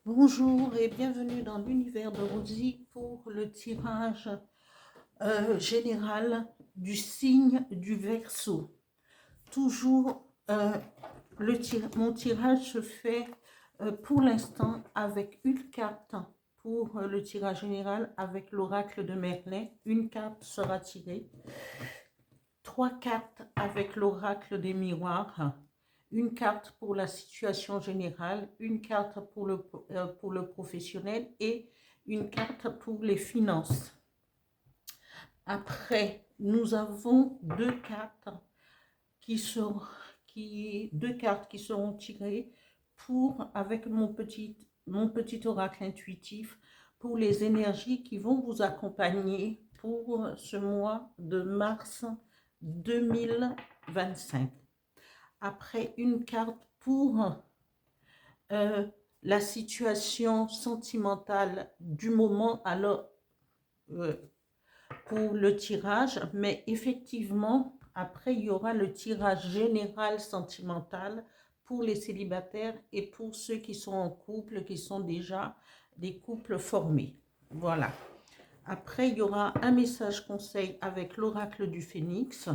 Bonjour et bienvenue dans l'univers de Rosie pour le tirage général du signe du Verseau. Toujours, mon tirage se fait pour l'instant avec une carte pour le tirage général avec l'oracle de Merlin. Une carte sera tirée. 3 cartes avec l'oracle des miroirs. Une carte pour la situation générale, une carte pour le professionnel et une carte pour les finances. Après, nous avons deux cartes qui seront tirées avec mon petit oracle intuitif pour les énergies qui vont vous accompagner pour ce mois de mars 2025. Après, une carte pour la situation sentimentale du moment, alors pour le tirage, mais effectivement, après, il y aura le tirage général sentimental pour les célibataires et pour ceux qui sont en couple, qui sont déjà des couples formés. Voilà. Après, il y aura un message conseil avec l'oracle du Phénix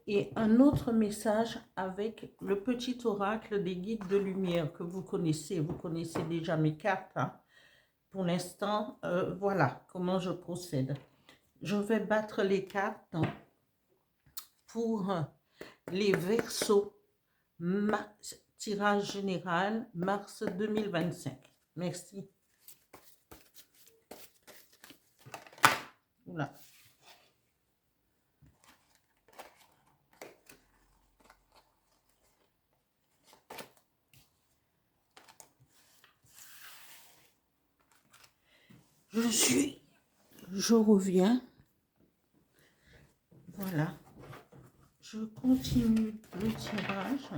et un autre message avec le petit oracle des guides de lumière que vous connaissez. Vous connaissez déjà mes cartes. Hein. Pour l'instant, voilà comment je procède. Je vais battre les cartes pour les Verseaux, tirage général, mars 2025. Merci. Voilà. Je reviens. Voilà. Je continue le tirage.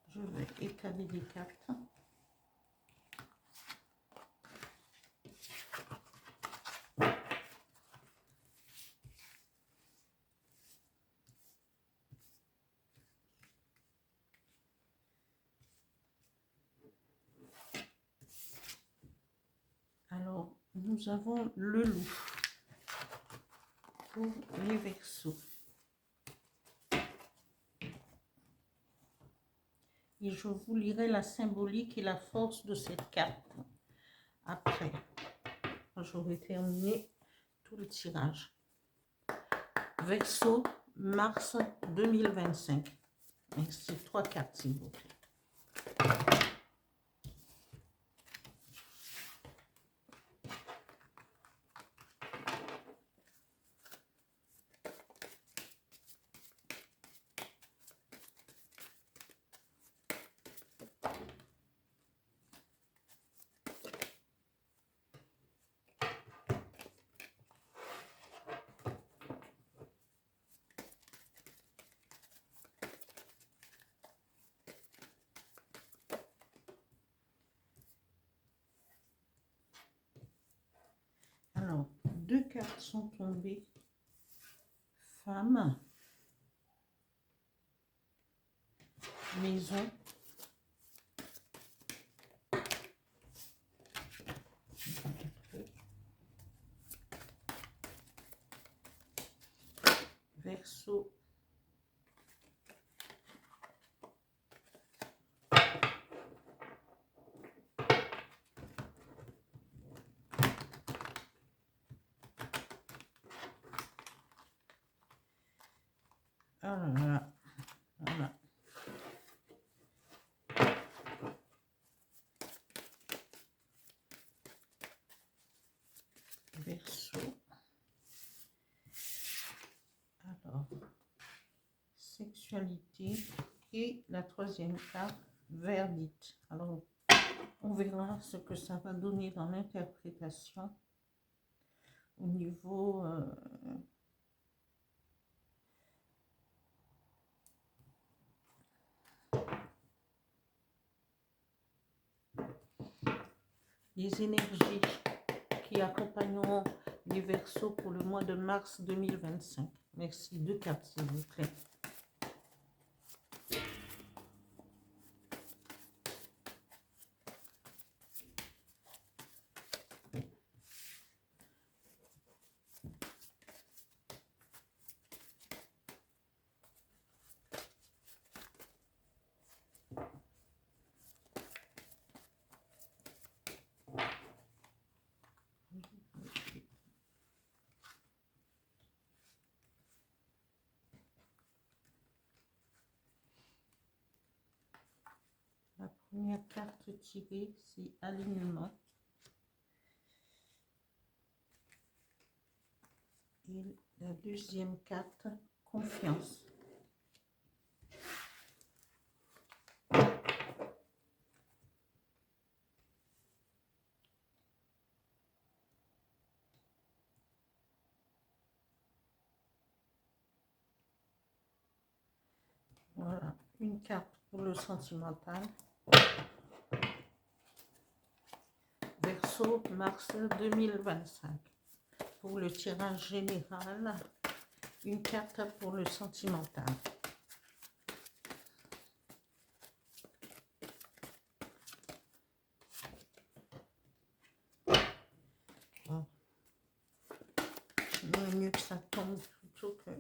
Je vais étaler les cartes. Alors, nous avons le loup pour les Verseaux. Et je vous lirai la symbolique et la force de cette carte. Après, j'aurai terminé tout le tirage. Verseau, mars 2025. Merci. 3 cartes, s'il vous plaît. Alors, 2 cartes sont tombées. Femme, maison, Verseau, voilà. Verseau. Alors, sexualité et la troisième carte, verdict. Alors, on verra ce que ça va donner dans l'interprétation au niveau les énergies qui accompagneront les Verseaux pour le mois de mars 2025. Merci. 2 cartes, s'il vous plaît. La première carte tirée, c'est alignement. Et la deuxième carte, confiance. Voilà, une carte pour le sentimental. Verseau, mars 2025. Pour le tirage général, une carte pour le sentimental. Bon. Il vaut mieux que ça tombe plutôt que...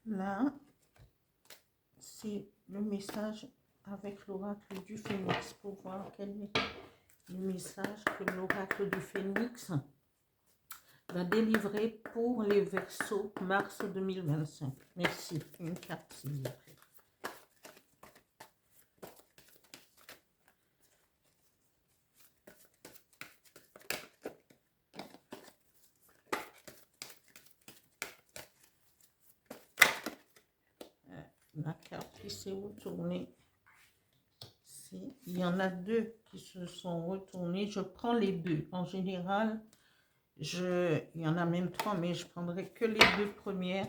Là, c'est le message avec l'oracle du Phénix pour voir quel est le message que l'oracle du Phénix va délivrer pour les Verseaux mars 2025. Merci. Une carte, s'il vous plaît. La carte qui s'est retournée. Il y en a deux qui se sont retournés. Je prends les deux. En général, il y en a même trois, mais je prendrai que les deux premières.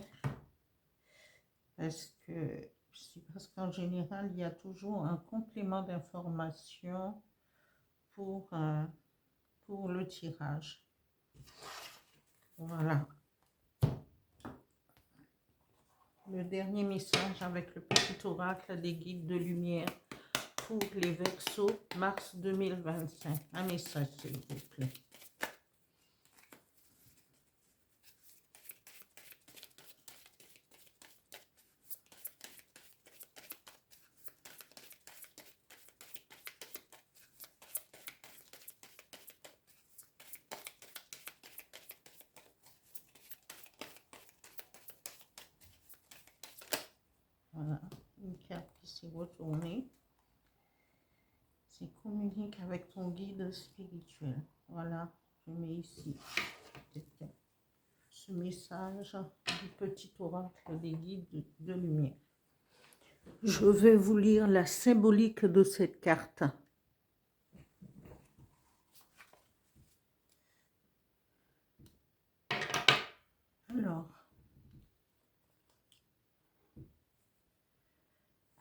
Parce qu'en général, il y a toujours un complément d'information pour le tirage. Voilà. Le dernier message avec le petit oracle des guides de lumière pour les Verseaux mars 2025. Un message, s'il vous plaît. Voilà, une carte qui s'est retournée. C'est communique avec ton guide spirituel. Voilà, je mets ici ce message du petit oracle des guides de lumière. Je vais vous lire la symbolique de cette carte.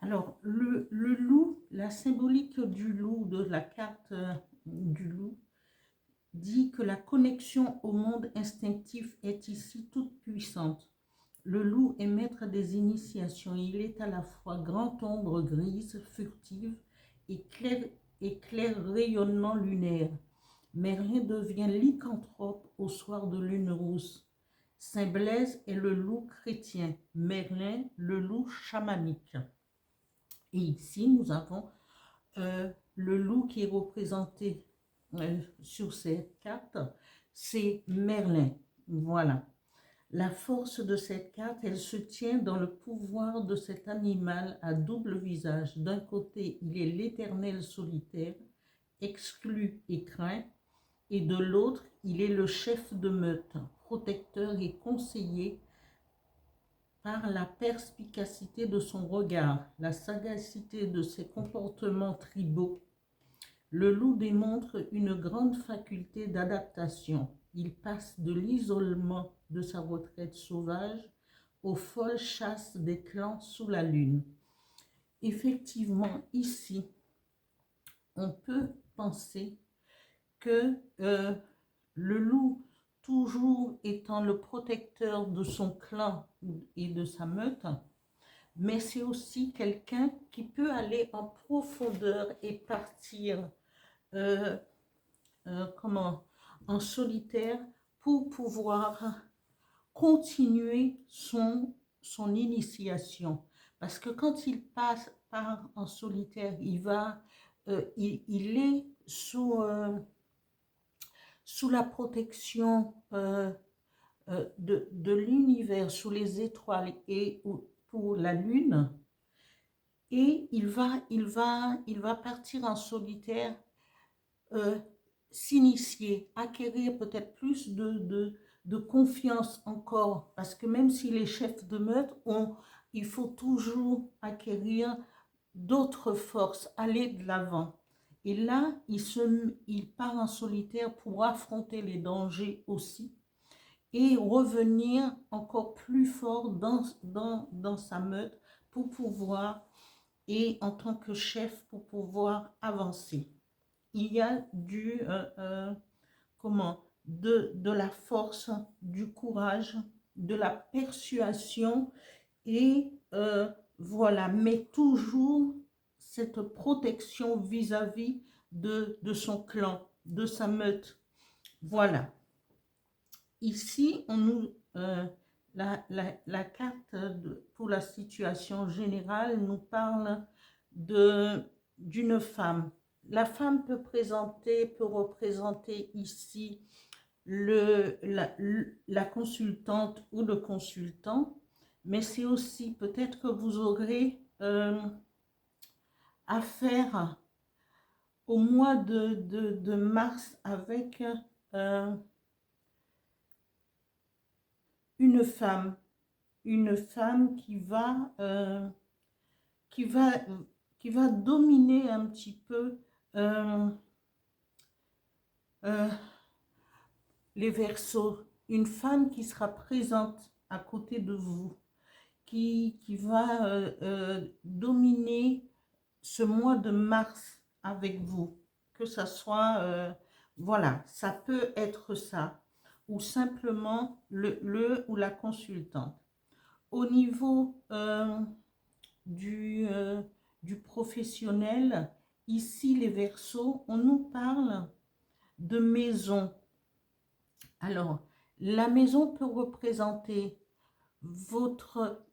Alors le loup, la symbolique du loup, de la carte du loup, dit que la connexion au monde instinctif est ici toute puissante. Le loup est maître des initiations. Il est à la fois grande ombre grise, furtive et clair rayonnement lunaire. Merlin devient lycanthrope au soir de lune rousse. Saint Blaise est le loup chrétien. Merlin, le loup chamanique. Et ici, nous avons le loup qui est représenté sur cette carte, c'est Merlin. Voilà. La force de cette carte, elle se tient dans le pouvoir de cet animal à double visage. D'un côté, il est l'éternel solitaire, exclu et craint, et de l'autre, il est le chef de meute, protecteur et conseillé par la perspicacité de son regard, la sagacité de ses comportements tribaux. Le loup démontre une grande faculté d'adaptation. Il passe de l'isolement de sa retraite sauvage aux folles chasses des clans sous la lune. Effectivement, ici, on peut penser que le loup, toujours étant le protecteur de son clan et de sa meute, mais c'est aussi quelqu'un qui peut aller en profondeur et partir en solitaire pour pouvoir continuer son initiation. Parce que quand il part en solitaire, il est sous la protection de l'univers, sous les étoiles et pour la lune, et il va partir en solitaire, s'initier, acquérir peut-être plus de confiance encore, parce que même s'il est chef de meute, il faut toujours acquérir d'autres forces, aller de l'avant. Et là, il part en solitaire pour affronter les dangers aussi et revenir encore plus fort dans sa meute pour pouvoir, et en tant que chef, pour pouvoir avancer. Il y a de la force, du courage, de la persuasion et voilà, mais toujours cette protection vis-à-vis de son clan, de sa meute. Voilà. Ici, la carte pour la situation générale nous parle d'une femme. La femme peut représenter ici la consultante ou le consultant, mais c'est aussi peut-être que vous aurez affaire au mois de mars avec une femme qui va dominer un petit peu les Verseaux, une femme qui sera présente à côté de vous, qui va dominer ce mois de mars avec vous, que ça soit, voilà, ça peut être ça, ou simplement le ou la consultante. Au niveau du professionnel, ici les Verseaux, on nous parle de maison. Alors, la maison peut représenter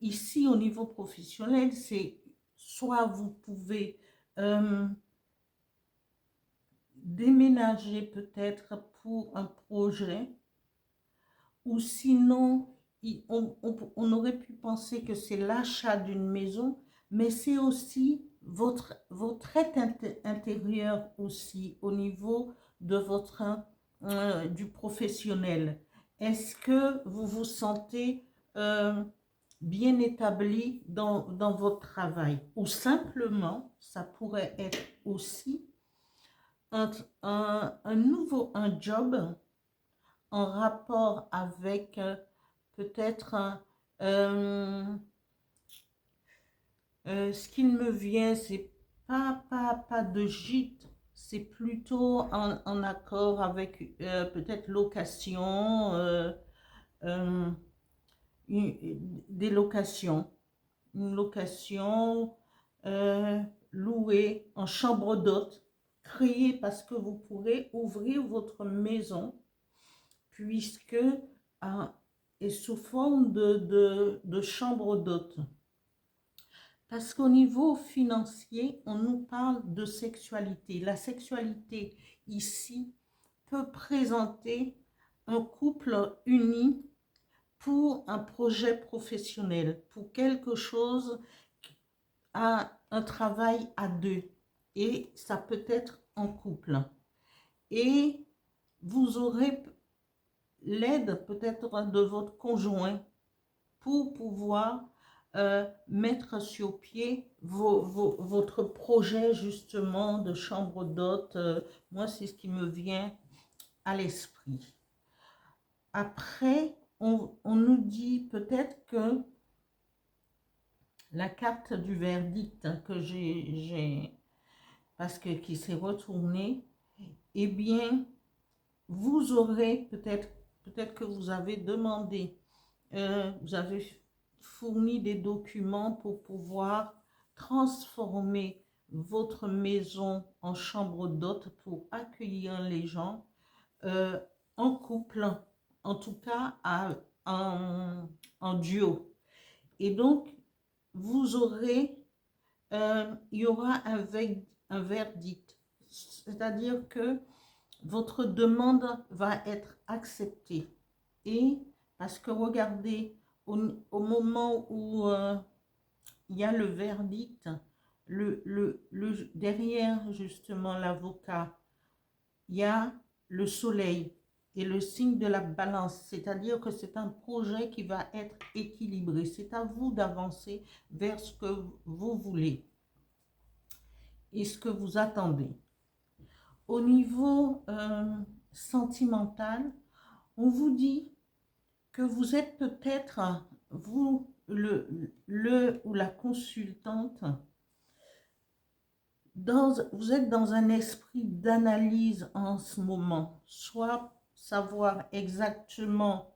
ici au niveau professionnel, c'est soit vous pouvez déménager peut-être pour un projet, ou sinon, on aurait pu penser que c'est l'achat d'une maison, mais c'est aussi votre être intérieur aussi au niveau de du professionnel. Est-ce que vous vous sentez bien établi dans votre travail? Ou simplement, ça pourrait être aussi un job en rapport avec peut-être ce qui me vient, c'est pas de gîte, c'est plutôt en accord avec peut-être location, des locations, une location louée en chambre d'hôte, créée parce que vous pourrez ouvrir votre maison, puisque est sous forme de chambre d'hôte. Parce qu'au niveau financier, on nous parle de sexualité. La sexualité, ici, peut présenter un couple uni pour un projet professionnel, pour quelque chose, à un travail à deux. Et ça peut être en couple. Et vous aurez l'aide peut-être de votre conjoint pour pouvoir mettre sur pied votre projet justement de chambre d'hôte. Moi, c'est ce qui me vient à l'esprit. Après, on nous dit peut-être que la carte du verdict que parce que qui s'est retournée, eh bien, vous aurez peut-être que vous avez demandé, vous avez fourni des documents pour pouvoir transformer votre maison en chambre d'hôte pour accueillir les gens en couple, en tout cas en duo. Et donc, vous aurez, il y aura un verdict, c'est-à-dire que votre demande va être acceptée. Et parce que regardez, au moment où il y a le verdict, derrière justement l'avocat, il y a le soleil et le signe de la balance, c'est-à-dire que c'est un projet qui va être équilibré. C'est à vous d'avancer vers ce que vous voulez et ce que vous attendez. Au niveau sentimental, on vous dit que vous êtes peut-être, vous, le ou la consultante, vous êtes dans un esprit d'analyse en ce moment, soit savoir exactement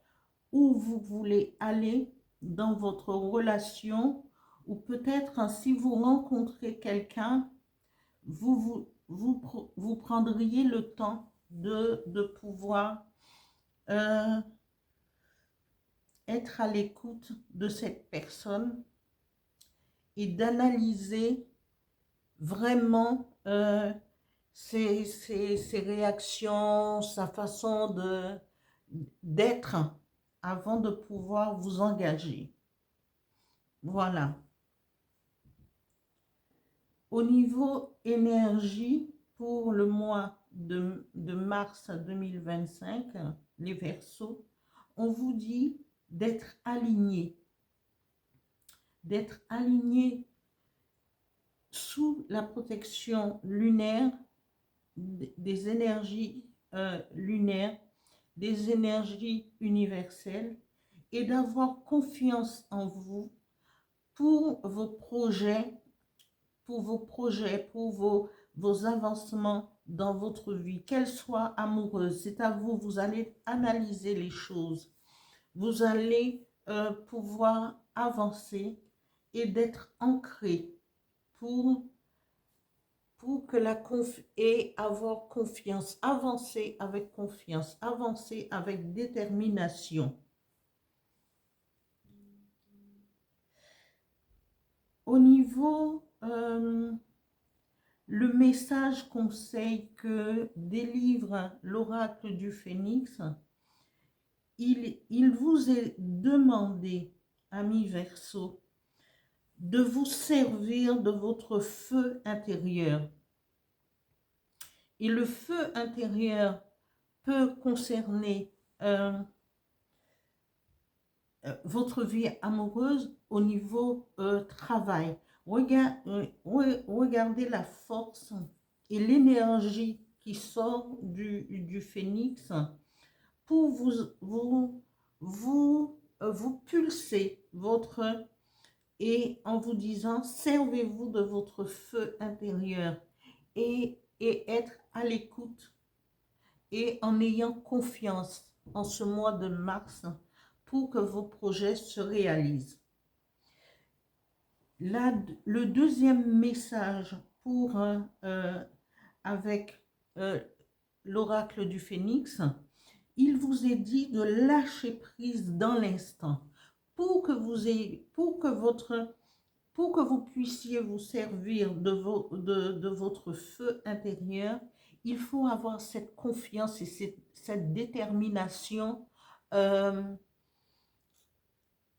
où vous voulez aller dans votre relation, ou peut-être si vous rencontrez quelqu'un, vous prendriez le temps de pouvoir être à l'écoute de cette personne et d'analyser vraiment ses réactions, sa façon d'être avant de pouvoir vous engager. Voilà. Au niveau énergie, pour le mois de mars 2025, les Verseaux, on vous dit d'être aligné sous la protection lunaire, des énergies lunaires, des énergies universelles, et d'avoir confiance en vous pour vos projets, pour vos avancements dans votre vie, qu'elle soit amoureuse. C'est à vous, vous allez analyser les choses. Vous allez pouvoir avancer et d'être ancré pour que et avoir confiance, avancer avec confiance, avancer avec détermination. Au niveau, le message conseil que délivre l'oracle du Phénix, il vous est demandé, amis Verseaux, de vous servir de votre feu intérieur. Et le feu intérieur peut concerner votre vie amoureuse au niveau travail. Regardez la force et l'énergie qui sort du Phénix pour vous pulser votre, et en vous disant, servez-vous de votre feu intérieur et être à l'écoute et en ayant confiance en ce mois de mars pour que vos projets se réalisent. Là, le deuxième message pour avec l'oracle du Phénix, il vous est dit de lâcher prise dans l'instant pour que Pour que vous puissiez vous servir de votre feu intérieur, il faut avoir cette confiance et cette détermination. euh,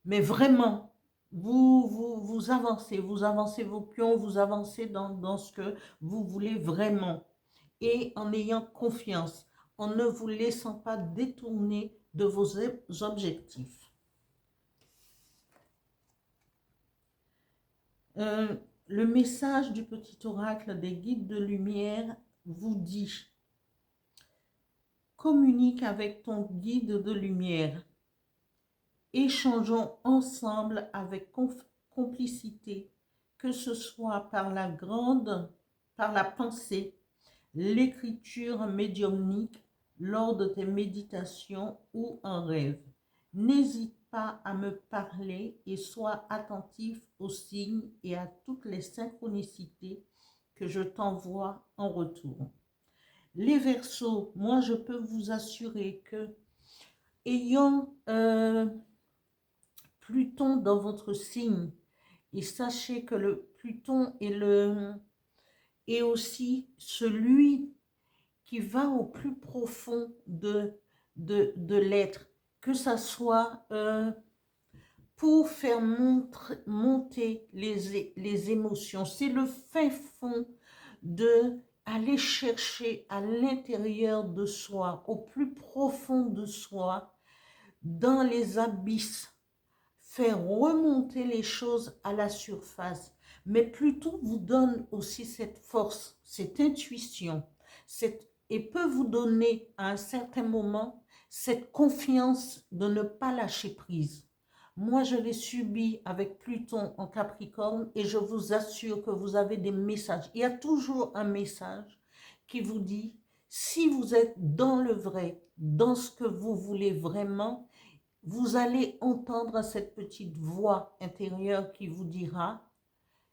mais vraiment, vous avancez vos pions, vous avancez dans ce que vous voulez vraiment. Et en ayant confiance, en ne vous laissant pas détourner de vos objectifs. Le message du petit oracle des guides de lumière vous dit: communique avec ton guide de lumière. Échangeons ensemble avec complicité, que ce soit par la pensée, l'écriture médiumnique, lors de tes méditations ou en rêve. N'hésite pas à me parler et sois attentif aux signes et à toutes les synchronicités que je t'envoie en retour. Les Verseaux, moi je peux vous assurer que, ayant Pluton dans votre signe, et sachez que le Pluton est aussi celui qui va au plus profond de l'être, que ça soit pour faire monter les émotions. C'est le fin fond de aller chercher à l'intérieur de soi, au plus profond de soi, dans les abysses, faire remonter les choses à la surface. Mais Pluton vous donne aussi cette force, cette intuition, et peut vous donner à un certain moment cette confiance de ne pas lâcher prise. Moi, je l'ai subi avec Pluton en Capricorne et je vous assure que vous avez des messages. Il y a toujours un message qui vous dit, si vous êtes dans le vrai, dans ce que vous voulez vraiment, vous allez entendre cette petite voix intérieure qui vous dira,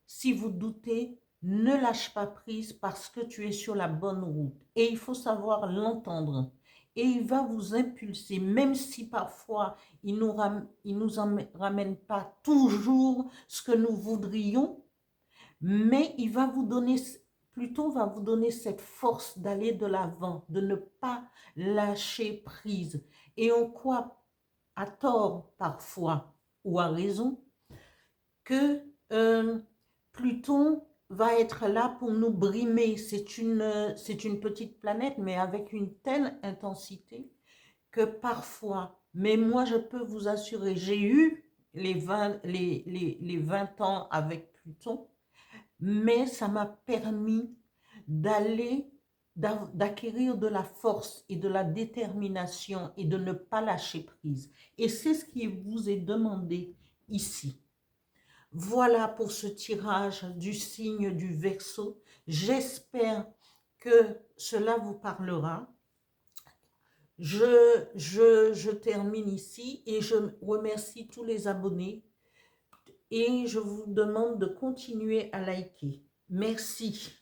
si vous doutez, ne lâche pas prise parce que tu es sur la bonne route. Et il faut savoir l'entendre. Et il va vous impulser, même si parfois il nous ramène pas toujours ce que nous voudrions, mais il va vous donner, Pluton va vous donner cette force d'aller de l'avant, de ne pas lâcher prise. Et on croit, à tort parfois, ou à raison, que Pluton va être là pour nous brimer. C'est une petite planète, mais avec une telle intensité que parfois, mais moi je peux vous assurer, j'ai eu les 20 ans avec Pluton, mais ça m'a permis d'acquérir de la force et de la détermination et de ne pas lâcher prise. Et c'est ce qui vous est demandé ici. Voilà pour ce tirage du signe du Verseau. J'espère que cela vous parlera. Je termine ici et je remercie tous les abonnés et je vous demande de continuer à liker. Merci.